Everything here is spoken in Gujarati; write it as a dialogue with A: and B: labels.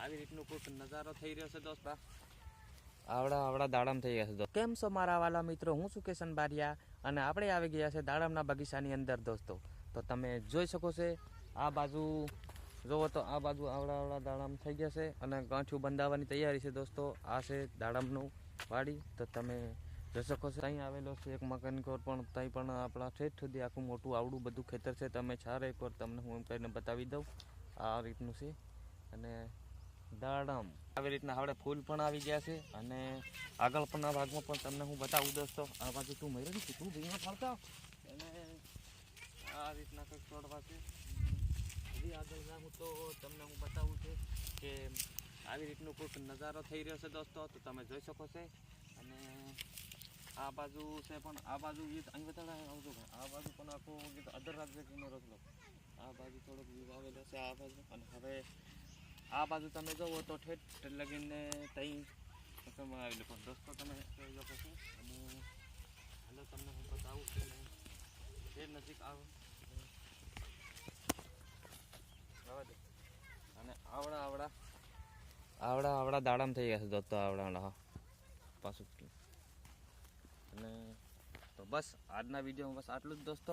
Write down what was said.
A: આવી રીતનું કોઈક નજારો થઈ રહ્યો છે દોસ્ત. આવડા દાડમ થઈ ગયા છે દોસ્તો. કેમ છો મારા વાલા મિત્રો, હું છું કિશન બારિયા અને આપણે આવી ગયા છે દાડમના બગીચાની અંદર દોસ્તો. તો તમે જોઈ શકો છો આ બાજુ જોવો તો આ બાજુ આવડા દાડમ થઈ ગયા છે અને ગાંઠિયું બંધાવવાની તૈયારી છે દોસ્તો. આ છે દાડમનું વાડી. તો તમે જોઈ શકો છો અહીં આવેલો છે એક મકાન કોર, પણ ત્યાં પણ આપણા ઠેઠ સુધી આખું મોટું આવડું બધું ખેતર છે. તમે છારે એકવાર તમને હું એમ કરીને બતાવી દઉં. આ રીતનું છે અને દાડમ આવી રીતના હવે ફૂલ પણ આવી ગયા છે અને આગળ પણ આ ભાગમાં પણ તમને હું બતાવું દોસ્તો. આ બાજુ તું મરી છે, તું ભીમાં ફરતા અને આ રીતના કંઈક છોડવા છે. હજી આગળ જાઉં તો તમને હું બતાવું છે કે આવી રીતનું કોઈક નજારો થઈ રહ્યો છે દોસ્તો. તો તમે જોઈ શકો છો અને આ બાજુ છે પણ આ બાજુ અહીં બતાડા આવજો. આ બાજુ પણ આખો અધર રાજ્ય કિનારો રખલો. આ બાજુ થોડોક વ્યૂ આવેલો છે આ બાજુ. અને હવે આ બાજુ તમે જોવો તો ઠેઠ લગીને ત્યાં આવેલું. પણ દોસ્તો તમે જોઈ શકો છો અને હાલો તમને હું બતાવું છું એ નજીક આવો અને આવડા દાડમ થઈ ગયા છે દોસ્તો. આવડા પાછું અને તો બસ આજના વિડીયોમાં બસ આટલું જ દોસ્તો.